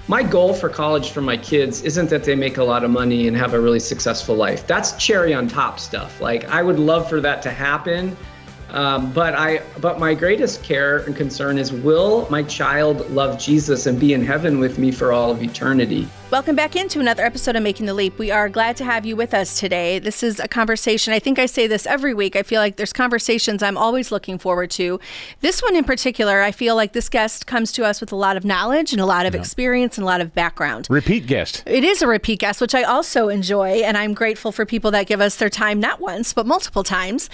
my goal for college for my kids isn't that they make a lot of money and have a really successful life. That's cherry on top stuff. Like, I would love for that to happen. But my greatest care and concern is, will my child love Jesus and be in heaven with me for all of eternity? Welcome back into another episode of Making the Leap. We are glad to have you with us today. This is a conversation. I think I say this every week. I feel like there's conversations I'm always looking forward to. This one in particular, I feel like this guest comes to us with a lot of knowledge and a lot of experience and a lot of background. Repeat guest. It is a repeat guest, which I also enjoy, and I'm grateful for people that give us their time, not once, but multiple times.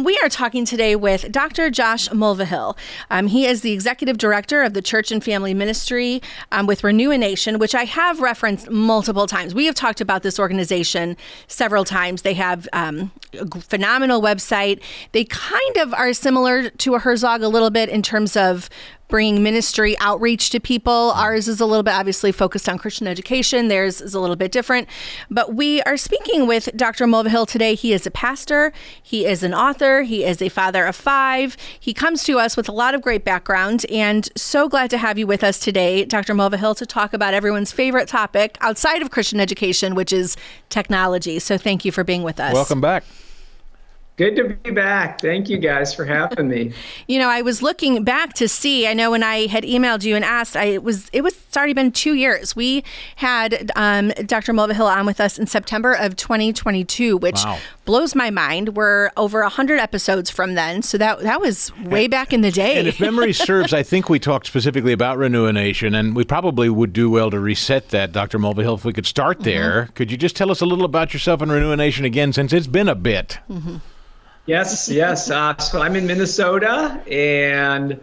We are talking today with Dr. Josh Mulvihill. He is the executive director of the Church and Family Ministry with RenewaNation, which I have referenced multiple times. We have talked about this organization several times. They have a phenomenal website. They kind of are similar to a Herzog a little bit in terms of bringing ministry outreach to people. Ours is a little bit obviously focused on Christian education. Theirs is a little bit different. But we are speaking with Dr. Mulvihill today. He is a pastor. He is an author. He is a father of 5. He comes to us with a lot of great background, and so glad to have you with us today, Dr. Mulvihill, to talk about everyone's favorite topic outside of Christian education, which is technology. So thank you for being with us. Welcome back. Good to be back. Thank you guys for having me. You know, I was looking back to see, I know when I had emailed you and asked, it's already been 2 years. We had Dr. Mulvihill on with us in September of 2022, which blows my mind. We're over 100 episodes from then. So that was way back in the day. And if memory serves, I think we talked specifically about RenewaNation, and we probably would do well to reset that, Dr. Mulvihill, if we could start there. Could you just tell us a little about yourself and RenewaNation again, since it's been a bit? Yes. So I'm in Minnesota and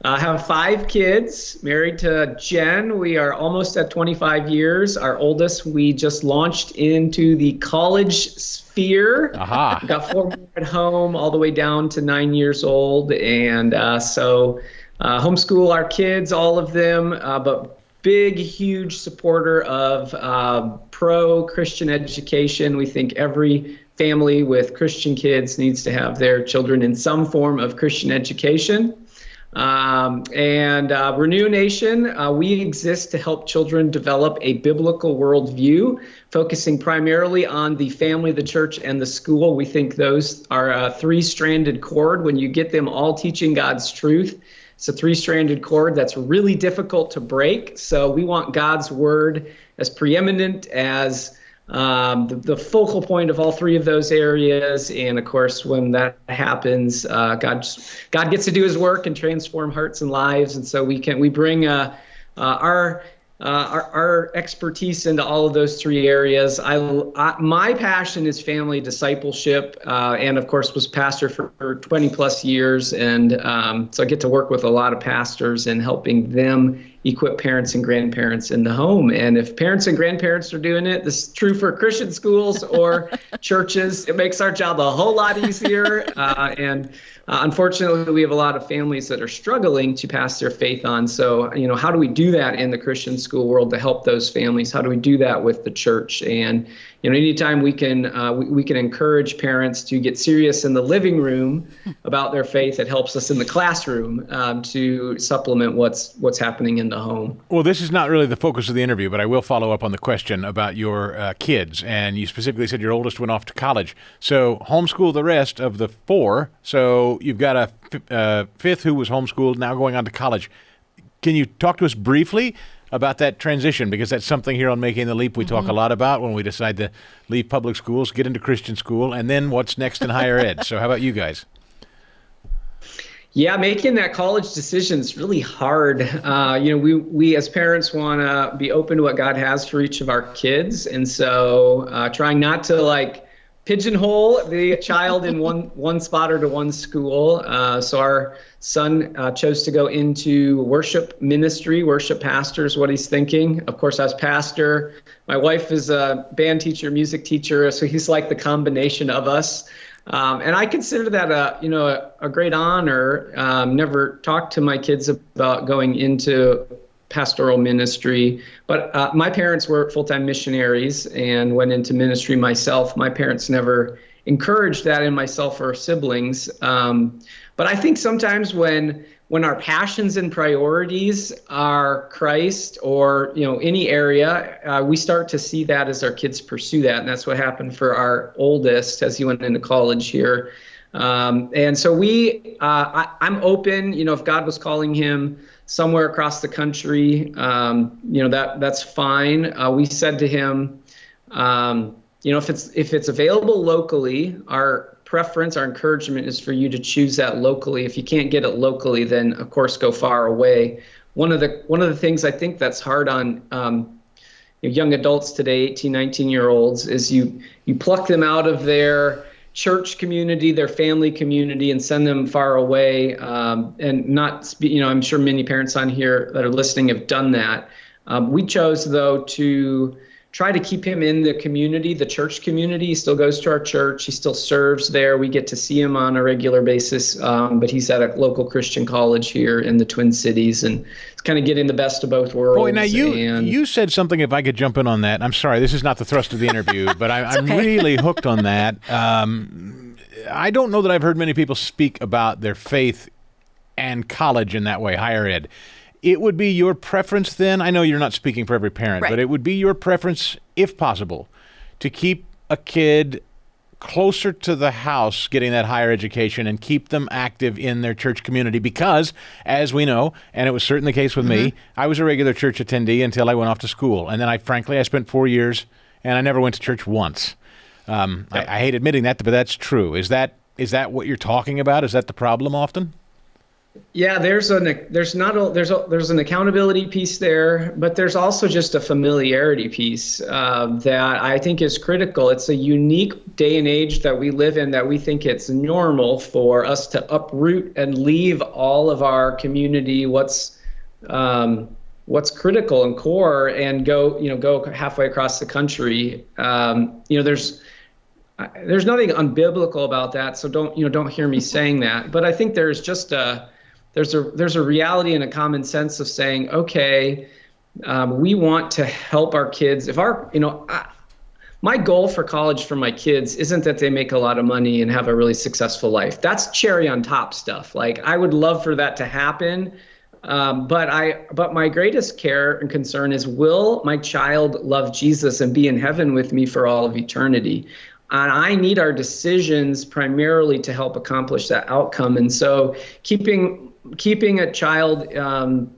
have 5 kids, married to Jen. We are almost at 25 years. Our oldest, we just launched into the college sphere. Aha. Got 4 more at home, all the way down to 9 years old. And so homeschool our kids, all of them, but big, huge supporter of pro-Christian education. We think every family with Christian kids needs to have their children in some form of Christian education. And RenewaNation, we exist to help children develop a biblical worldview, focusing primarily on the family, the church, and the school. We think those are a 3-stranded cord. When you get them all teaching God's truth, it's a 3-stranded cord that's really difficult to break. So we want God's word as preeminent as the focal point of all 3 of those areas. And of course, when that happens, God gets to do his work and transform hearts and lives. And so we bring our expertise into all of those 3 areas. My passion is family discipleship, and of course was pastor for 20 plus years. And so I get to work with a lot of pastors and helping them equip parents and grandparents in the home. And if parents and grandparents are doing it, this is true for Christian schools or churches, it makes our job a whole lot easier. Unfortunately, we have a lot of families that are struggling to pass their faith on. So, how do we do that in the Christian school world to help those families? How do we do that with the church? And, anytime we can encourage parents to get serious in the living room about their faith, it helps us in the classroom to supplement what's happening in the home. Well, this is not really the focus of the interview, but I will follow up on the question about your kids. And you specifically said your oldest went off to college. So homeschool the rest of the 4. So you've got a 5th who was homeschooled, now going on to college. Can you talk to us briefly about that transition? Because that's something here on Making the Leap we talk a lot about when we decide to leave public schools, get into Christian school, and then what's next in higher ed. So how about you guys? Yeah, making that college decision is really hard. We as parents want to be open to what God has for each of our kids. And so trying not to pigeonhole the child in one spot or to one school. So our son chose to go into worship ministry. Worship pastor is what he's thinking. Of course, as pastor, my wife is a band teacher, music teacher. So he's like the combination of us. And I consider that a great honor. Never talked to my kids about going into pastoral ministry, but my parents were full-time missionaries and went into ministry myself. My parents never encouraged that in myself or siblings. But I think sometimes when when our passions and priorities are Christ or, any area, we start to see that as our kids pursue that. And that's what happened for our oldest as he went into college here. And so I'm open, if God was calling him somewhere across the country, that's fine. We said to him, if it's available locally, our preference, our encouragement is for you to choose that locally. If you can't get it locally, then of course go far away. One of the things I think that's hard on young adults today, 18, 19-year-olds, is you pluck them out of their church community, their family community, and send them far away. And not, I'm sure many parents on here that are listening have done that. We chose, though, to try to keep him in the community, the church community. He still goes to our church. He still serves there. We get to see him on a regular basis. But he's at a local Christian college here in the Twin Cities, and it's kind of getting the best of both worlds. Boy, now you said something, if I could jump in on that. I'm sorry, this is not the thrust of the interview, but I'm really hooked on that. I don't know that I've heard many people speak about their faith and college in that way, higher ed. It would be your preference then, I know you're not speaking for every parent, but it would be your preference, if possible, to keep a kid closer to the house getting that higher education and keep them active in their church community because, as we know, and it was certainly the case with me, I was a regular church attendee until I went off to school. And then I spent 4 years and I never went to church once. I hate admitting that, but that's true. Is that what you're talking about? Is that the problem often? Yeah, there's an accountability piece there, but there's also just a familiarity piece that I think is critical. It's a unique day and age that we live in that we think it's normal for us to uproot and leave all of our community, what's critical and core, and go halfway across the country. There's nothing unbiblical about that, so don't hear me saying that. But I think there's just there's a reality and a common sense of saying, okay, we want to help our kids. My goal for college for my kids isn't that they make a lot of money and have a really successful life. That's cherry on top stuff. Like, I would love for that to happen. But my greatest care and concern is, will my child love Jesus and be in heaven with me for all of eternity? And I need our decisions primarily to help accomplish that outcome. And so keeping a child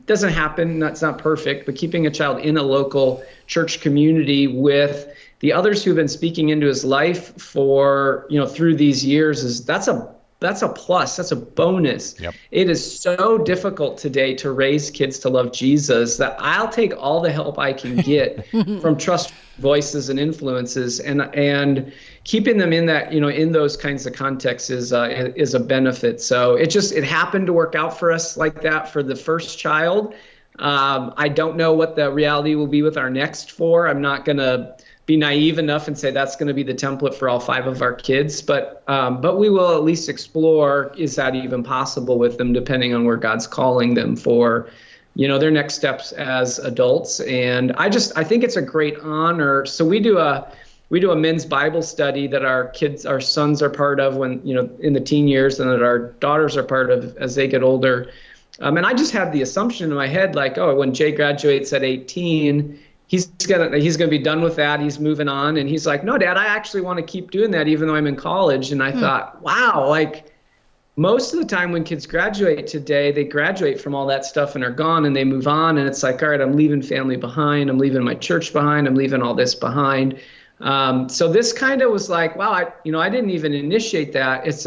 doesn't happen. That's not perfect, but keeping a child in a local church community with the others who've been speaking into his life for, through these years that's a plus. That's a bonus. Yep. It is so difficult today to raise kids to love Jesus that I'll take all the help I can get from trusted voices and influences, and keeping them in that, in those kinds of contexts is a benefit. So it happened to work out for us like that for the first child. I don't know what the reality will be with our next four. I'm not going to be naive enough and say that's going to be the template for all 5 of our kids, but we will at least explore, is that even possible with them, depending on where God's calling them for, their next steps as adults. And I think it's a great honor. So we do a men's Bible study that our sons are part of when, in the teen years, and that our daughters are part of as they get older. And I just have the assumption in my head, like, oh, when Jay graduates at 18, he's gonna be done with that. He's moving on. And he's like, no, Dad, I actually want to keep doing that even though I'm in college. And I thought, wow, like, most of the time when kids graduate today, they graduate from all that stuff and are gone and they move on. And it's like, all right, I'm leaving family behind. I'm leaving my church behind. I'm leaving all this behind. So this kind of was like, wow, I didn't even initiate that. It's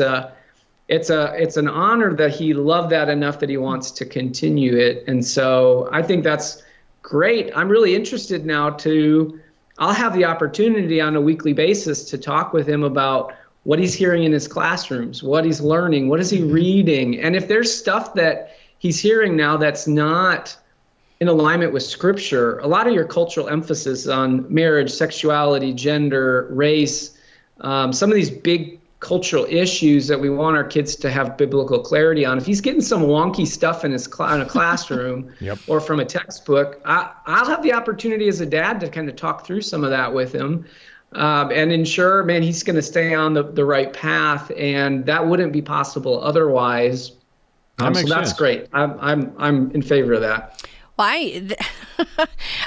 an honor that he loved that enough that he wants to continue it. And so I think that's great. I'm really interested now I'll have the opportunity on a weekly basis to talk with him about what he's hearing in his classrooms, what he's learning, what is he reading. And if there's stuff that he's hearing now that's not in alignment with Scripture, a lot of your cultural emphasis on marriage, sexuality, gender, race, some of these big cultural issues that we want our kids to have biblical clarity on. If he's getting some wonky stuff in his in a classroom or from a textbook, I'll have the opportunity as a dad to kind of talk through some of that with him and ensure, man, he's going to stay on the right path. And that wouldn't be possible otherwise. So that's great. I'm in favor of that. Well,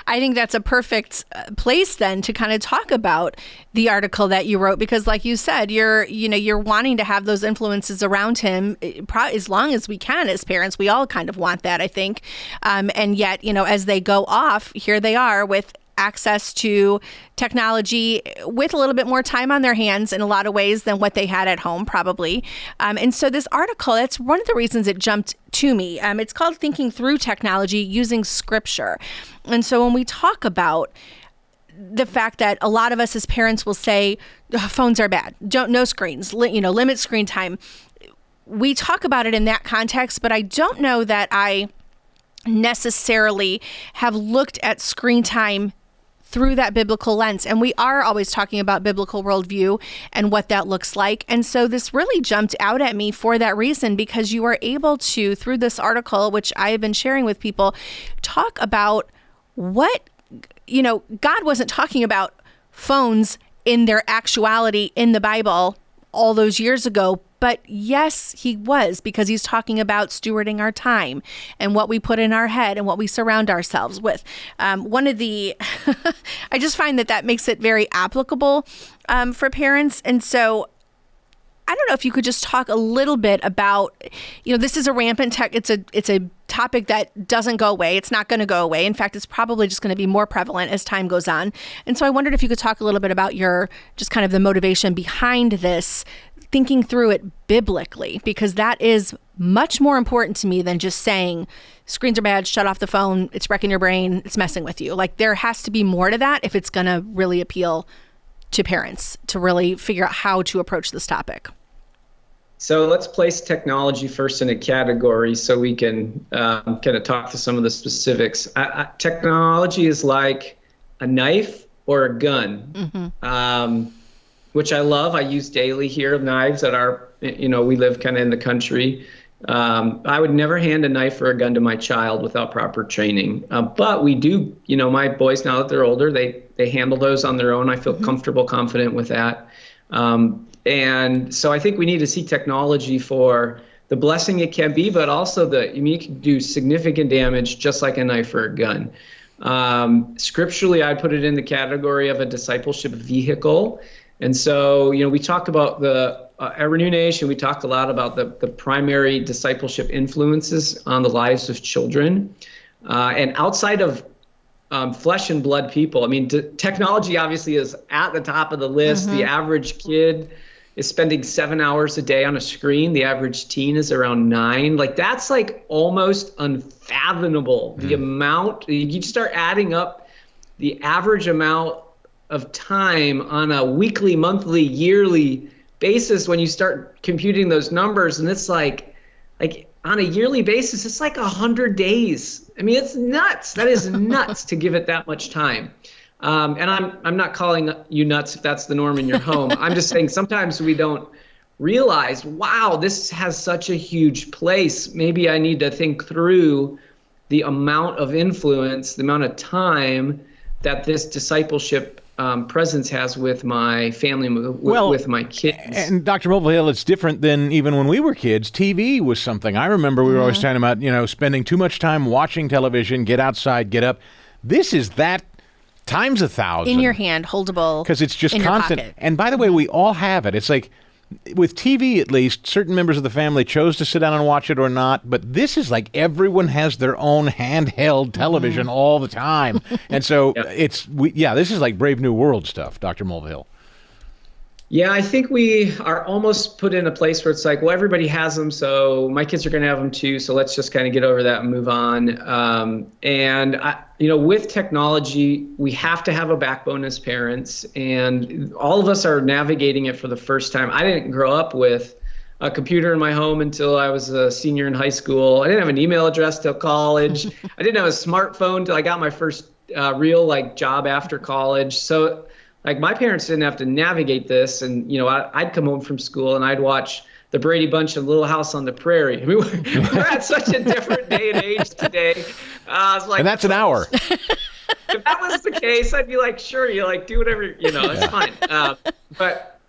I think that's a perfect place then to kind of talk about the article that you wrote, because like you said, you're wanting to have those influences around him as long as we can as parents. We all kind of want that, I think. And yet, as they go off, here they are with access to technology with a little bit more time on their hands in a lot of ways than what they had at home, probably. And so this article, that's one of the reasons it jumped to me. It's called Thinking Through Technology Using Scripture. And so when we talk about the fact that a lot of us as parents will say, phones are bad, no screens, limit screen time. We talk about it in that context, but I don't know that I necessarily have looked at screen time through that biblical lens. And we are always talking about biblical worldview and what that looks like. And so this really jumped out at me for that reason, because you are able to, through this article, which I have been sharing with people, talk about what, God wasn't talking about phones in their actuality in the Bible all those years ago. But yes, he was, because he's talking about stewarding our time and what we put in our head and what we surround ourselves with. I just find that makes it very applicable for parents. And so I don't know if you could just talk a little bit about, this is a rampant tech. It's a topic that doesn't go away. It's not going to go away. In fact, it's probably just going to be more prevalent as time goes on. And so I wondered if you could talk a little bit about just kind of the motivation behind this, thinking through it biblically, because that is much more important to me than just saying screens are bad, shut off the phone, it's wrecking your brain, it's messing with you. Like, there has to be more to that if it's going to really appeal to parents to really figure out how to approach this topic. So let's place technology first in a category so we can kind of talk to some of the specifics. Technology is like a knife or a gun. Mm-hmm. Which I love. I use daily here, knives at we live kind of in the country. I would never hand a knife or a gun to my child without proper training. But we do, my boys, now that they're older, they handle those on their own. I feel comfortable, confident with that. And so I think we need to see technology for the blessing it can be, but also it can do significant damage just like a knife or a gun. Scripturally, I'd put it in the category of a discipleship vehicle. And so, we talk about at RenewaNation, we talked a lot about the primary discipleship influences on the lives of children. And outside of flesh and blood people, technology obviously is at the top of the list. Mm-hmm. The average kid is spending 7 hours a day on a screen. The average teen is around 9. Like, that's like almost unfathomable. The amount, you start adding up the average amount of time on a weekly, monthly, yearly basis when you start computing those numbers, and it's like on a yearly basis, it's like 100 days. It's nuts. That is nuts to give it that much time. And I'm not calling you nuts if that's the norm in your home. I'm just saying sometimes we don't realize, wow, this has such a huge place. Maybe I need to think through the amount of influence, the amount of time that this discipleship presence has with my family, with my kids. And Dr. Mulvihill, it's different than even when we were kids. TV was something. I remember we were always talking about, spending too much time watching television, get outside, get up. This is that times 1,000. In your hand, holdable. Because it's just in constant. Your pocket. And by the way, we all have it. It's like, with TV, at least, certain members of the family chose to sit down and watch it or not. But this is like everyone has their own handheld television all the time. And so this is like Brave New World stuff, Dr. Mulvihill. Yeah, I think we are almost put in a place where it's like, well, everybody has them, so my kids are going to have them too, so let's just kind of get over that and move on. With technology, we have to have a backbone as parents, and all of us are navigating it for the first time. I didn't grow up with a computer in my home until I was a senior in high school. I didn't have an email address till college. I didn't have a smartphone till I got my first real job after college. So my parents didn't have to navigate this, and I'd come home from school and I'd watch the Brady Bunch and Little House on the Prairie. We're at such a different day and age today. And that's an hour. If that was the case, I'd be like, sure, do whatever, it's fine. But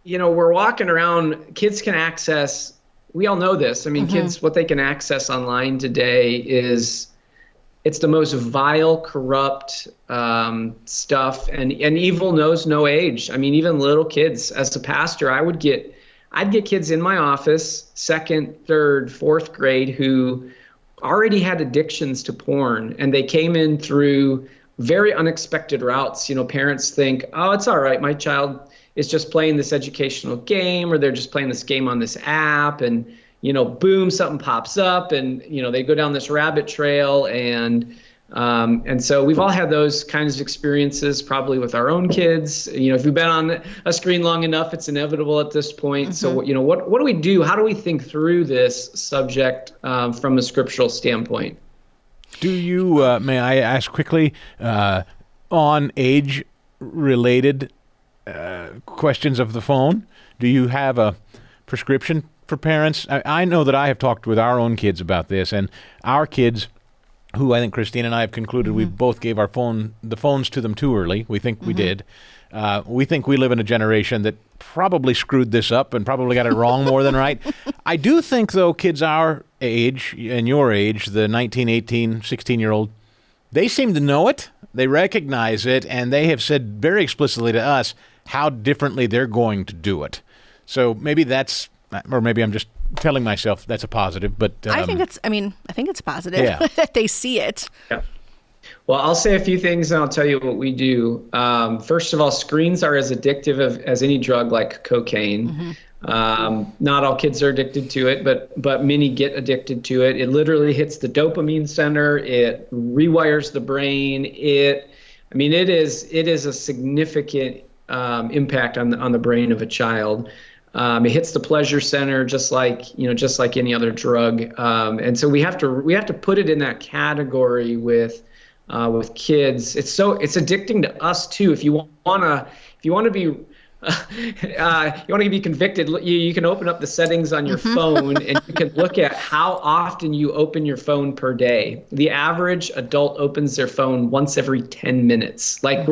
we're walking around. Kids can access we all know this. I mean, kids, what they can access online today it's the most vile, corrupt stuff, and evil knows no age. I mean, even little kids. As a pastor, I'd get kids in my office, 2nd, 3rd, 4th grade, who already had addictions to porn, and they came in through very unexpected routes. You know, parents think, oh, it's all right, my child is just playing this educational game, or they're just playing this game on this app, and, you know, boom, something pops up, and, you know, they go down this rabbit trail, and so we've all had those kinds of experiences, probably with our own kids. You know, if you've been on a screen long enough, it's inevitable at this point. So, you know, what do we do? How do we think through this subject from a scriptural standpoint? Do you, may I ask quickly, on age-related questions of the phone, do you have a prescription for parents? I know that I have talked with our own kids about this, and our kids, who I think Christine and I have concluded we both gave the phones to them too early. We think we did. We think we live in a generation that probably screwed this up and probably got it wrong more than right. I do think, though, kids our age and your age, the 19, 18, 16-year-old, they seem to know it. They recognize it, and they have said very explicitly to us how differently they're going to do it. So maybe that's, or maybe I'm just telling myself that's a positive, but I think it's positive that they see it. Yeah. Well, I'll say a few things and I'll tell you what we do. First of all, screens are as addictive as any drug, like cocaine. Not all kids are addicted to it, but many get addicted to it. It literally hits the dopamine center. It rewires the brain. It is a significant impact on the brain of a child. It hits the pleasure center just like any other drug. And so we have to put it in that category with kids. It's addicting to us too. If you want to be convicted, you can open up the settings on your phone and you can look at how often you open your phone per day. The average adult opens their phone once every 10 minutes. Like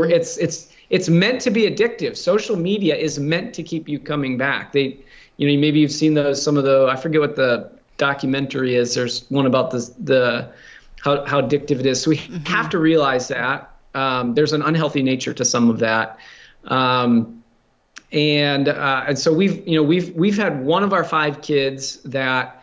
it's meant to be addictive. Social media is meant to keep you coming back. Maybe you've seen some of the, I forget what the documentary is. There's one about how addictive it is. So we have to realize that there's an unhealthy nature to some of that. And so we've had one of our 5 kids that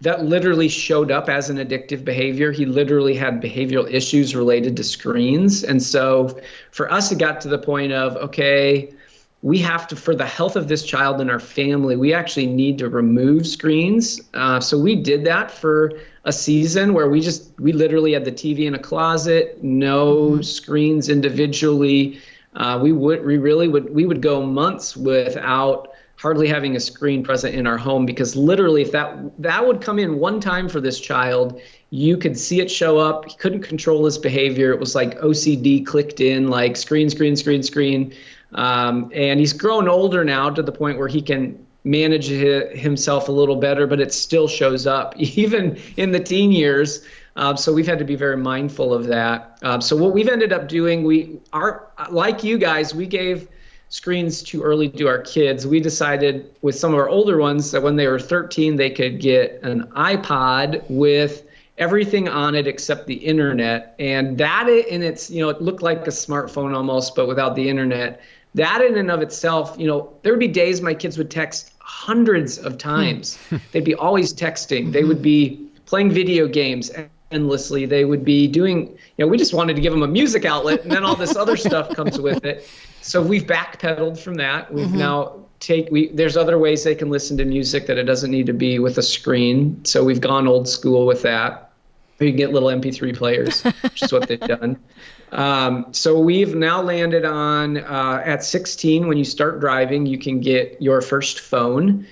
literally showed up as an addictive behavior. He literally had behavioral issues related to screens. And so for us, it got to the point of, okay, we have to, for the health of this child and our family, we actually need to remove screens. So we did that for a season where we literally had the TV in a closet, no screens individually. We would go months without hardly having a screen present in our home, because literally if that would come in one time for this child, you could see it show up. He couldn't control his behavior. It was like OCD clicked in, like screen. And he's grown older now to the point where he can manage himself a little better, but it still shows up even in the teen years. So we've had to be very mindful of that. So what we've ended up doing, like you guys, we gave screens too early to our kids. We decided with some of our older ones that when they were 13, they could get an iPod with everything on it except the internet. And that it looked like a smartphone almost, but without the internet. That in and of itself, there would be days my kids would text hundreds of times. They'd be always texting. They would be playing video games endlessly. They would be doing, we just wanted to give them a music outlet, and then all this other stuff comes with it. So we've backpedaled from that. We've now there's other ways they can listen to music that it doesn't need to be with a screen. So we've gone old school with that. You can get little MP3 players, which is what they've done. So we've now landed on at 16, when you start driving, you can get your first phone.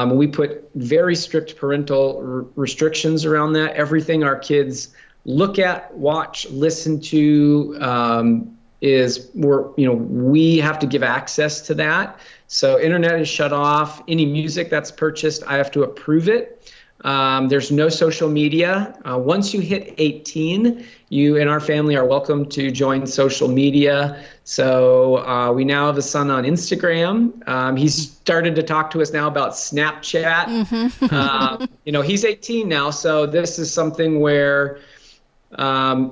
We put very strict parental restrictions around that. Everything our kids look at, watch, listen to we have to give access to that. So internet is shut off. Any music that's purchased, I have to approve it. There's no social media. Once you hit 18, you and our family are welcome to join social media. So we now have a son on Instagram. He's started to talk to us now about Snapchat. Mm-hmm. He's 18 now, so this is something where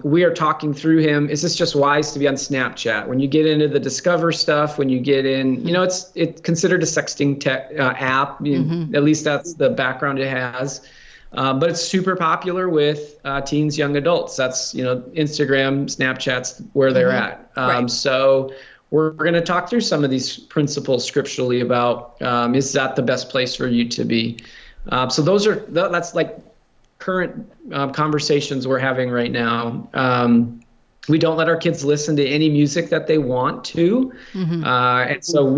we are talking through him. Is this just wise to be on Snapchat? When you get into the Discover stuff, when you get in, it's considered a sexting app. Mm-hmm. At least that's the background it has. But it's super popular with teens, young adults. That's, Instagram, Snapchat's where they're at. Right. So we're going to talk through some of these principles scripturally about, is that the best place for you to be? So that's like current conversations we're having right now. We don't let our kids listen to any music that they want to. Mm-hmm. And so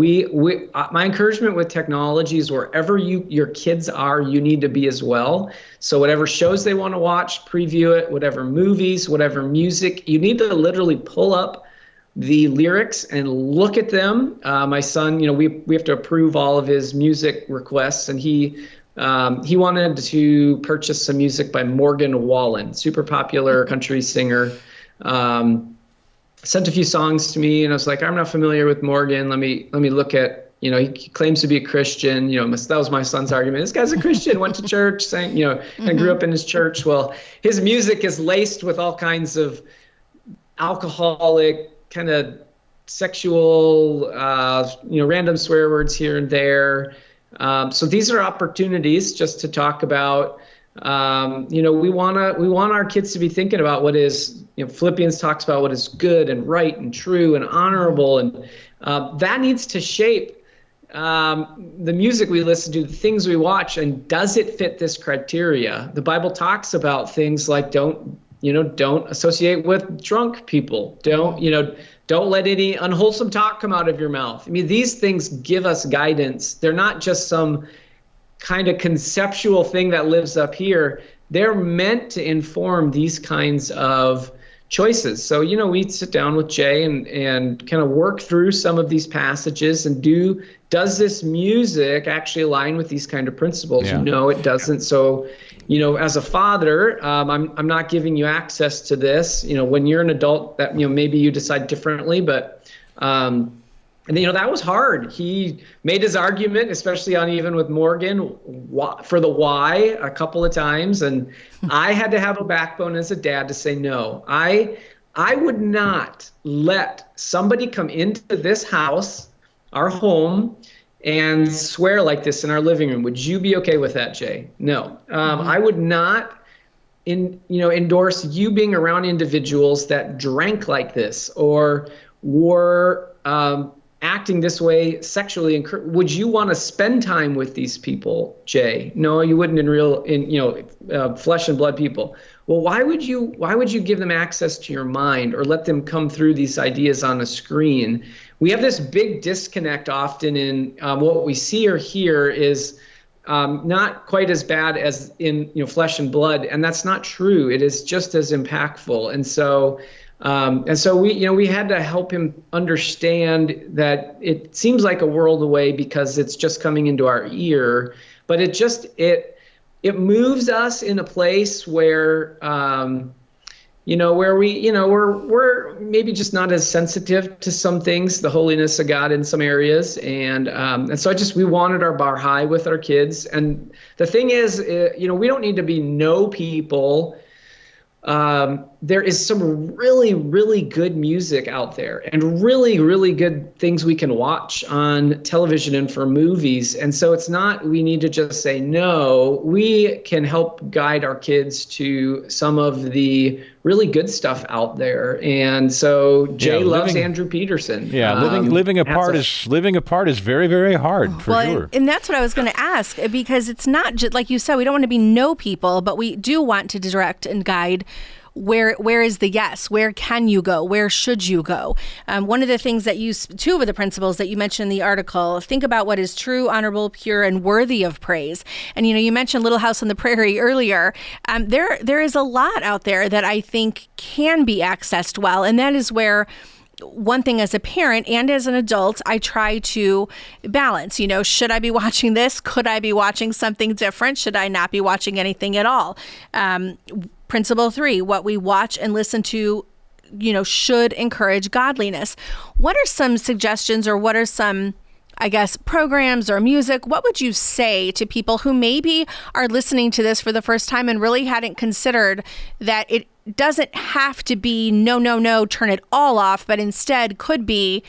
my encouragement with technology is wherever your kids are, you need to be as well. So whatever shows they want to watch, preview it, whatever movies, whatever music, you need to literally pull up the lyrics and look at them. My son, we have to approve all of his music requests, and he wanted to purchase some music by Morgan Wallen, super popular country singer. Sent a few songs to me, and I was like, I'm not familiar with Morgan. Let me look at, he claims to be a Christian. That was my son's argument. This guy's a Christian, went to church, sang, and grew up in his church. Well, his music is laced with all kinds of alcoholic, kind of sexual, random swear words here and there. So these are opportunities just to talk about, we want our kids to be thinking about what is, Philippians talks about what is good and right and true and honorable. And that needs to shape the music we listen to, the things we watch. And does it fit this criteria? The Bible talks about things like don't associate with drunk people. Don't let any unwholesome talk come out of your mouth. I mean, these things give us guidance. They're not just some kind of conceptual thing that lives up here. They're meant to inform these kinds of choices. So, we sit down with Jay and kind of work through some of these passages and does this music actually align with these kind of principles? Yeah. No, it doesn't. So, as a father, I'm not giving you access to this. When you're an adult, that maybe you decide differently, but that was hard. He made his argument, especially even with Morgan, for the why a couple of times, and I had to have a backbone as a dad to say no. I would not let somebody come into this house, our home, and swear like this in our living room. Would you be okay with that, Jay? No. I would not endorse you being around individuals that drank like this or were acting this way sexually. Would you want to spend time with these people, Jay? No, you wouldn't in flesh and blood people. Well, why would you give them access to your mind or let them come through these ideas on a screen? We have this big disconnect often in what we see or hear is not quite as bad as in flesh and blood, and that's not true. It is just as impactful, and so we had to help him understand that it seems like a world away because it's just coming into our ear, but it moves us in a place where where we're maybe just not as sensitive to some things, the holiness of God in some areas. And so we wanted our bar high with our kids. And the thing is, we don't need to be no people. There is some really, really good music out there and really, really good things we can watch on television and for movies. And so it's not, we need to just say no. We can help guide our kids to some of the really good stuff out there. And so Jay loves Andrew Peterson. Yeah, living apart is very, very hard for sure. And that's what I was going to ask, because it's not just like you said, we don't want to be no people, but we do want to direct and guide. Where is the yes? Where can you go? Where should you go? One of the things that two of the principles that you mentioned in the article, think about what is true, honorable, pure, and worthy of praise. And, you mentioned Little House on the Prairie earlier. There is a lot out there that I think can be accessed well. And that is where one thing as a parent and as an adult, I try to balance, should I be watching this? Could I be watching something different? Should I not be watching anything at all? Principle 3, what we watch and listen to, should encourage godliness. What are some suggestions, or what are some, I guess, programs or music? What would you say to people who maybe are listening to this for the first time and really hadn't considered that it doesn't have to be no, turn it all off, but instead could be,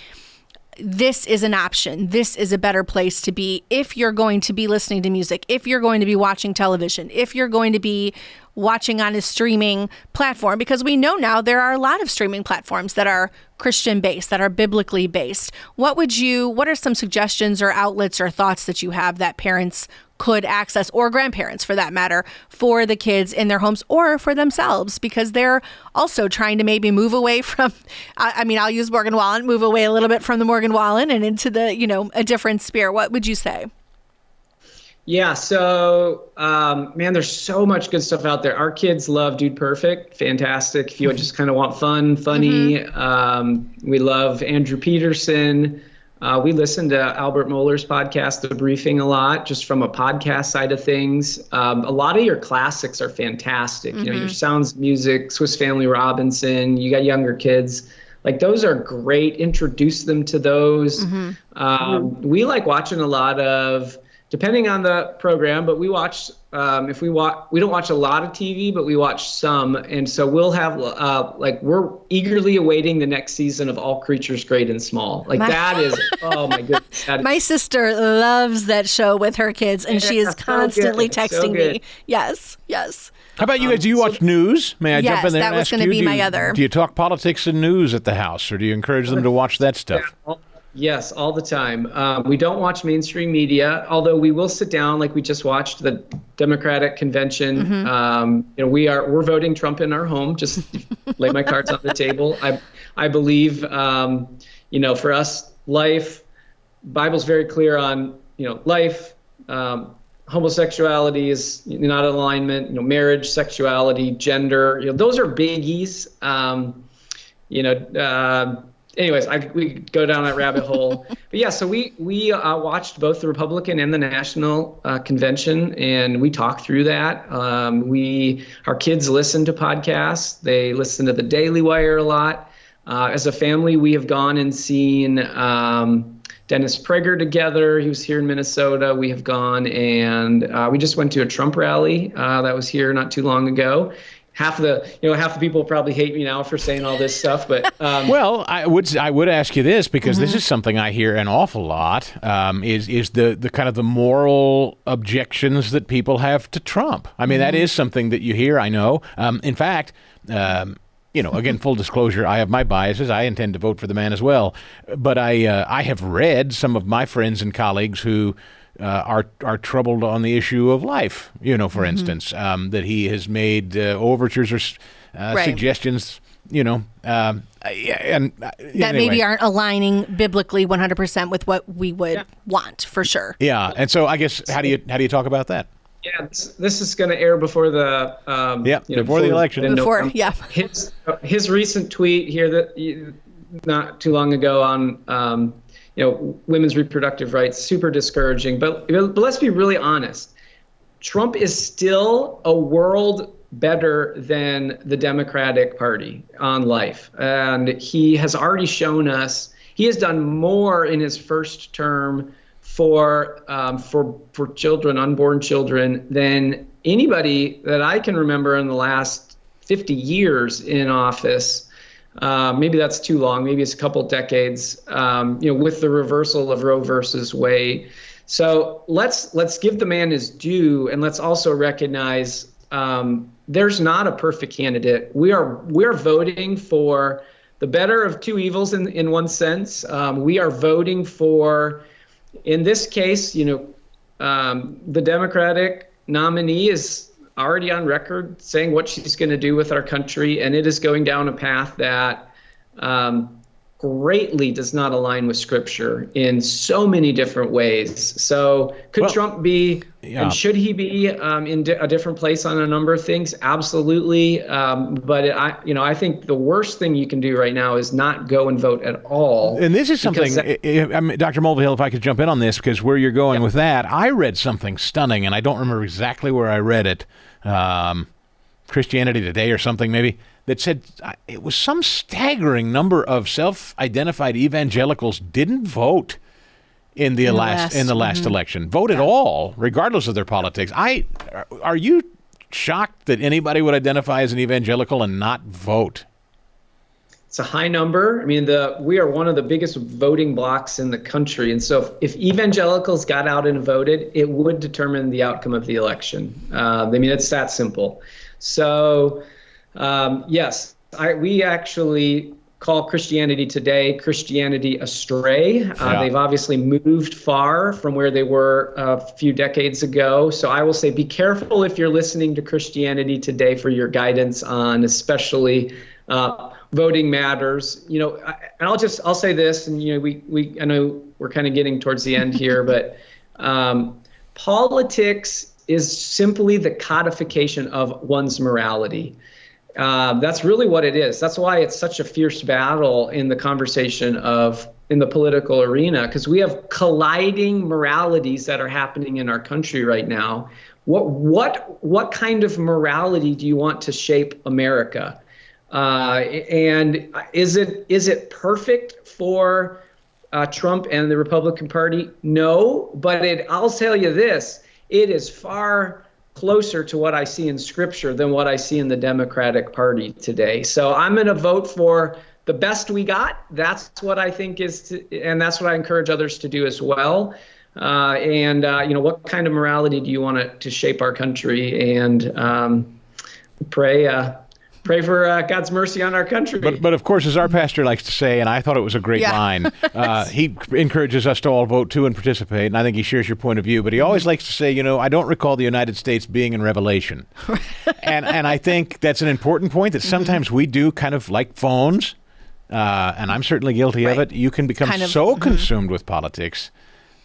this is an option. This is a better place to be if you're going to be listening to music, if you're going to be watching television, if you're going to be watching on a streaming platform, because we know now there are a lot of streaming platforms that are Christian based, that are biblically based. What are some suggestions or outlets or thoughts that you have that parents could access, or grandparents for that matter, for the kids in their homes or for themselves, because they're also trying to maybe move away from, I'll use Morgan Wallen, move away a little bit from the Morgan Wallen and into the, a different sphere. What would you say? Yeah, so, there's so much good stuff out there. Our kids love Dude Perfect. Fantastic. If you just kind of want funny. We love Andrew Peterson. We listen to Albert Mohler's podcast, The Briefing, a lot, just from a podcast side of things. A lot of your classics are fantastic. Your Sounds of Music, Swiss Family Robinson, you got younger kids. Like, those are great. Introduce them to those. We like watching a lot of, depending on the program, but we watch, we don't watch a lot of TV, but we watch some. And so we'll have, we're eagerly awaiting the next season of All Creatures Great and Small. That is, oh my goodness. My sister loves that show with her kids, and she is constantly texting me. Yes. How about you guys? Do you watch news? May I jump in there and ask you? Yes, that was going to be my other. Do you talk politics and news at the house, or do you encourage them to watch that stuff? Yes, all the time. We don't watch mainstream media, although we will sit down, like we just watched the Democratic convention. We're voting Trump in our home. Just lay my cards on the table. I believe, for us, life. Bible's very clear on life. Homosexuality is not in alignment. Marriage, sexuality, gender. Those are biggies. Anyways, we we go down that rabbit hole. But yeah, so we watched both the Republican and the National Convention, and we talked through that. Our kids listen to podcasts. They listen to the Daily Wire a lot. As a family, we have gone and seen Dennis Prager together. He was here in Minnesota. We have gone and we just went to a Trump rally that was here not too long ago. Half the people probably hate me now for saying all this stuff, but well, I would ask you this, because this is something I hear an awful lot. Is the kind of the moral objections that people have to Trump. I mean, that is something that you hear. I know. In fact. Again, full disclosure, I have my biases. I intend to vote for the man as well. But I have read some of my friends and colleagues who are troubled on the issue of life, for instance, that he has made overtures or suggestions, that maybe aren't aligning biblically 100% with what we would want, for sure. Yeah, and so I guess how do you talk about that? Yeah, this is going to air before the before the election. His recent tweet here that not too long ago on women's reproductive rights, super discouraging. But let's be really honest. Trump is still a world better than the Democratic Party on life, and he has already shown us he has done more in his first term for children, unborn children, than anybody that I can remember in the last 50 years in office. Maybe that's too long. Maybe it's a couple decades. With the reversal of Roe versus Wade. So let's give the man his due, and let's also recognize there's not a perfect candidate. We're voting for the better of two evils in one sense. We are voting for. In this case, the Democratic nominee is already on record saying what she's going to do with our country, and it is going down a path that, greatly does not align with Scripture in so many different ways. So could Trump be, and should he be in a different place on a number of things? Absolutely. But I think the worst thing you can do right now is not go and vote at all. And this is something, Dr. Mulvihill, if I could jump in on this, because where you're going with that, I read something stunning, and I don't remember exactly where I read it, Christianity Today or something maybe, that said it was some staggering number of self-identified evangelicals didn't vote in the last election, vote at all, regardless of their politics. Are you shocked that anybody would identify as an evangelical and not vote? It's a high number. I mean, we are one of the biggest voting blocs in the country. And so if evangelicals got out and voted, it would determine the outcome of the election. I mean, it's that simple. So, yes, we actually call Christianity Today Christianity astray. They've obviously moved far from where they were a few decades ago. So I will say be careful if you're listening to Christianity Today for your guidance on especially voting matters. And I'll say this, and I know we're kind of getting towards the end here, but politics is simply the codification of one's morality. That's really what it is. That's why it's such a fierce battle in the conversation in the political arena, because we have colliding moralities that are happening in our country right now. What kind of morality do you want to shape America? And is it perfect for Trump and the Republican Party? No, but I'll tell you this. It is far closer to what I see in Scripture than what I see in the Democratic Party today. So I'm going to vote for the best we got. That's what I think and that's what I encourage others to do as well. What kind of morality do you want to shape our country? And pray for God's mercy on our country. But of course, as our pastor likes to say, and I thought it was a great line, he encourages us to all vote too and participate, and I think he shares your point of view, but he always likes to say, I don't recall the United States being in Revelation. and I think that's an important point, that sometimes we do kind of like phones, and I'm certainly guilty of it. You can become consumed with politics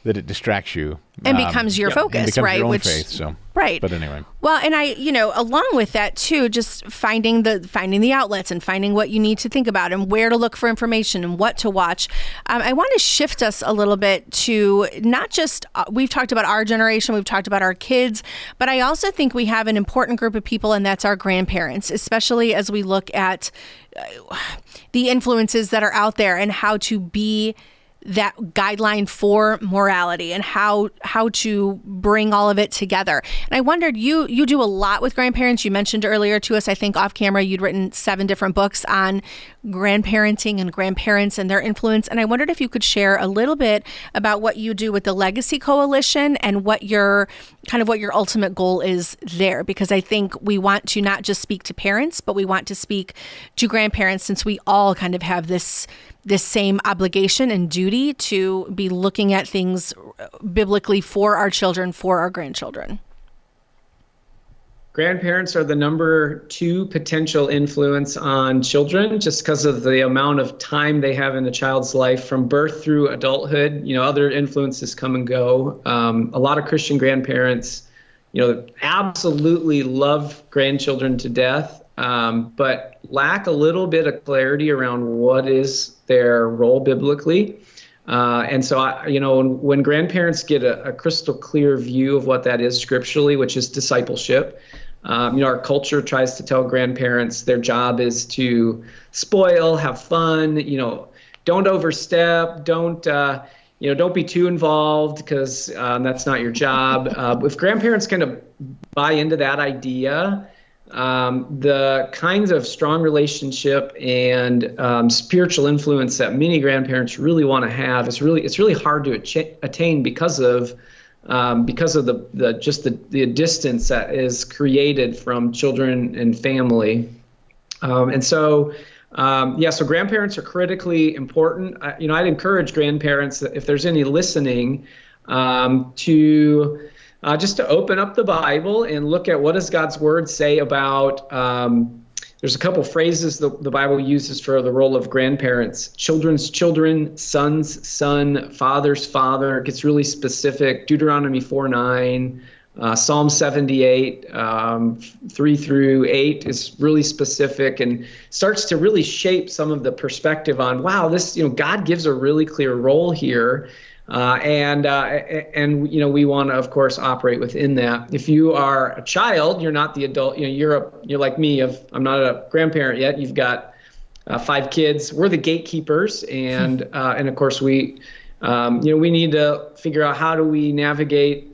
that it distracts you. And becomes your focus, and becomes right? Your own faith, so. Right. But anyway. Well, and along with that too, just finding the outlets and finding what you need to think about and where to look for information and what to watch. I want to shift us a little bit to not just, we've talked about our generation, we've talked about our kids, but I also think we have an important group of people, and that's our grandparents, especially as we look at the influences that are out there and how to be that guideline for morality and how to bring all of it together. And I wondered, you do a lot with grandparents. You mentioned earlier to us, I think off camera, you'd written 7 different books on grandparenting and grandparents and their influence. And I wondered if you could share a little bit about what you do with the Legacy Coalition and what your ultimate goal is there. Because I think we want to not just speak to parents, but we want to speak to grandparents, since we all kind of have this same obligation and duty to be looking at things biblically for our children, for our grandchildren. Grandparents are the number 2 potential influence on children, just because of the amount of time they have in a child's life from birth through adulthood. Other influences come and go. A lot of Christian grandparents, absolutely love grandchildren to death, but lack a little bit of clarity around what is their role biblically. And so, when grandparents get a crystal clear view of what that is scripturally, which is discipleship, our culture tries to tell grandparents their job is to spoil, have fun, don't overstep, don't be too involved, because that's not your job. If grandparents kind of buy into that idea, the kinds of strong relationship and spiritual influence that many grandparents really want to have, it's really hard to attain because of the distance that is created from children and family. So grandparents are critically important. I'd encourage grandparents, if there's any listening, to open up the Bible and look at what does God's Word say about there's a couple phrases the Bible uses for the role of grandparents: children's children, son's son, father's father. It gets really specific. Deuteronomy 4:9, Psalm 78, 3-8 is really specific and starts to really shape some of the perspective on, wow, this, God gives a really clear role here. And we want to, of course, operate within that. If you are a child, you're not the adult. You're like me. I'm not a grandparent yet. You've got 5 kids. We're the gatekeepers, and of course we need to figure out how do we navigate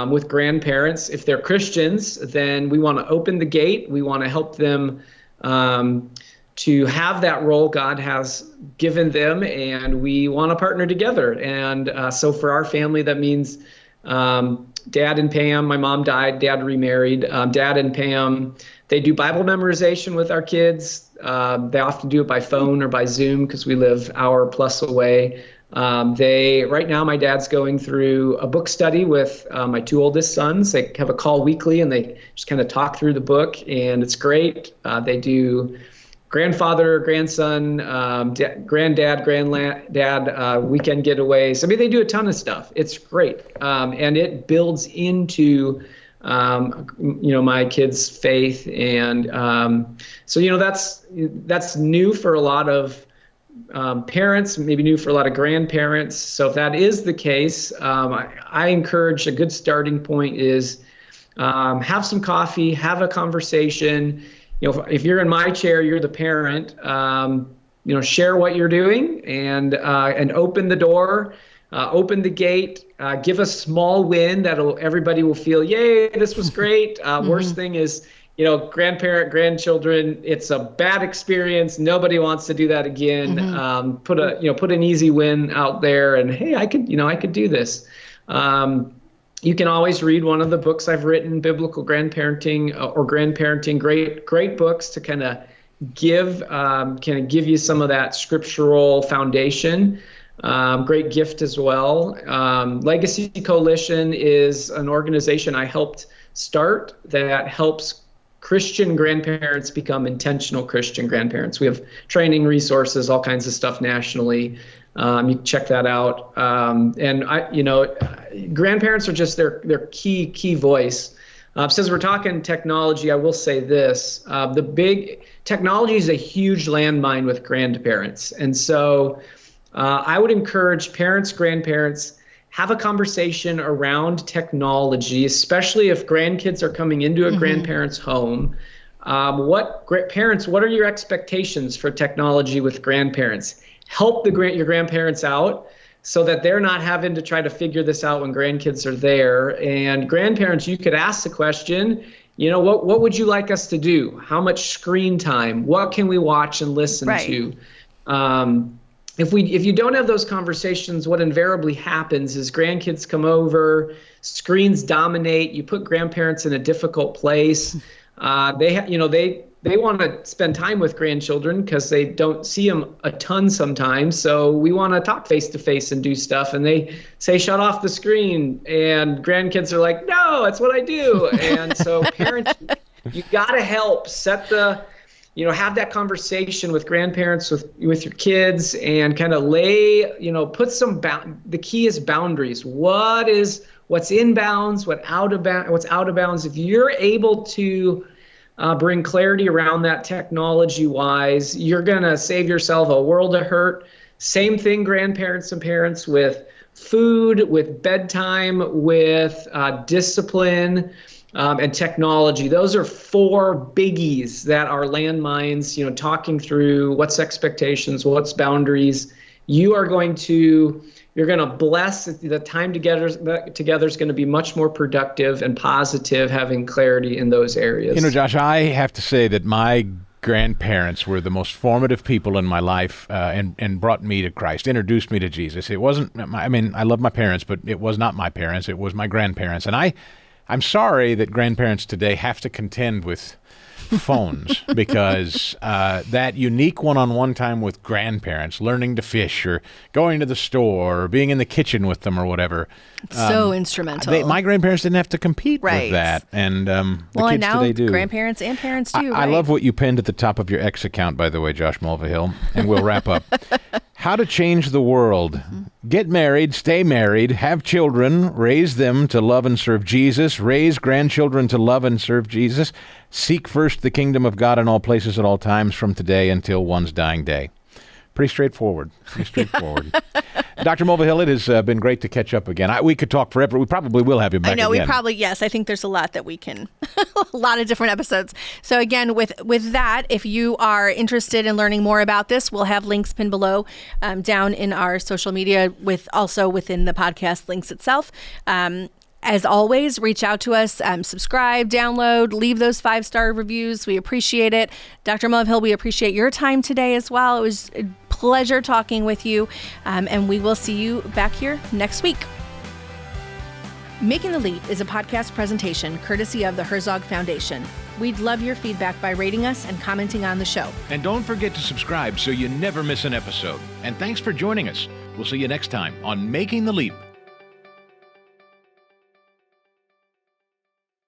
with grandparents. If they're Christians, then we want to open the gate. We want to help them to have that role God has given them, and we want to partner together. And so for our family, that means Dad and Pam. My mom died. Dad remarried. Dad and Pam, they do Bible memorization with our kids. They often do it by phone or by Zoom because we live hour plus away. Right now, my dad's going through a book study with my 2 oldest sons. They have a call weekly, and they just kind of talk through the book, and it's great. They do grandfather, grandson, granddad, granddad, weekend getaways. I mean, they do a ton of stuff. It's great. And it builds into, my kids' faith. And so, that's new for a lot of parents, maybe new for a lot of grandparents. So if that is the case, I encourage a good starting point is have some coffee, have a conversation. If you're in my chair, you're the parent, share what you're doing and open the door, open the gate, give a small win everybody will feel, yay, this was great. Worst thing is, grandparent, grandchildren, it's a bad experience. Nobody wants to do that again. Put an easy win out there and, hey, I could do this. You can always read one of the books I've written, Biblical Grandparenting or Grandparenting, great books to kind of give you some of that scriptural foundation. Great gift as well. Legacy Coalition is an organization I helped start that helps Christian grandparents become intentional Christian grandparents. We have training resources, all kinds of stuff nationally. You can check that out. Grandparents are just their key voice. Since we're talking technology, I will say this: the big technology is a huge landmine with grandparents, and so I would encourage parents, grandparents, have a conversation around technology, especially if grandkids are coming into a grandparent's home. What are your expectations for technology with grandparents? Help your grandparents out so that they're not having to try to figure this out when grandkids are there. And grandparents, you could ask the question, what would you like us to do? How much screen time? What can we watch and listen to? If you don't have those conversations, what invariably happens is grandkids come over, screens dominate. You put grandparents in a difficult place. They want to spend time with grandchildren because they don't see them a ton sometimes. So we want to talk face to face and do stuff. And they say, shut off the screen. And grandkids are like, no, that's what I do. And so parents, you got to help have that conversation with grandparents, with your kids, and kind of put some the key is boundaries. What's in bounds, what's out of bounds. If you're able to bring clarity around that technology-wise, you're going to save yourself a world of hurt. Same thing, grandparents and parents, with food, with bedtime, with discipline, and technology. Those are 4 biggies that are landmines, talking through what's expectations, what's boundaries. You're going to bless the time together is going to be much more productive and positive, having clarity in those areas. Josh, I have to say that my grandparents were the most formative people in my life, and brought me to Christ, introduced me to Jesus. It wasn't, I love my parents, but it was not my parents. It was my grandparents. And I'm sorry that grandparents today have to contend with phones because that unique one-on-one time with grandparents, learning to fish or going to the store or being in the kitchen with them or whatever. So instrumental. My grandparents didn't have to compete with that. And the kids now today do. Grandparents and parents do. I love what you pinned at the top of your X account, by the way, Josh Mulvihill, and we'll wrap up. How to change the world. Get married, stay married, have children, raise them to love and serve Jesus, raise grandchildren to love and serve Jesus, seek first the kingdom of God in all places at all times from today until one's dying day. Pretty straightforward. Dr. Mulvihill, it has been great to catch up again. We could talk forever. We probably will have you back again. I know, yes. I think there's a lot that we can, a lot of different episodes. So again, with that, if you are interested in learning more about this, we'll have links pinned below down in our social media, also within the podcast links itself. As always, reach out to us, subscribe, download, leave those 5-star reviews. We appreciate it. Dr. Mulvihill, we appreciate your time today as well. It was a pleasure talking with you, and we will see you back here next week. Making the Leap is a podcast presentation courtesy of the Herzog Foundation. We'd love your feedback by rating us and commenting on the show. And don't forget to subscribe so you never miss an episode. And thanks for joining us. We'll see you next time on Making the Leap.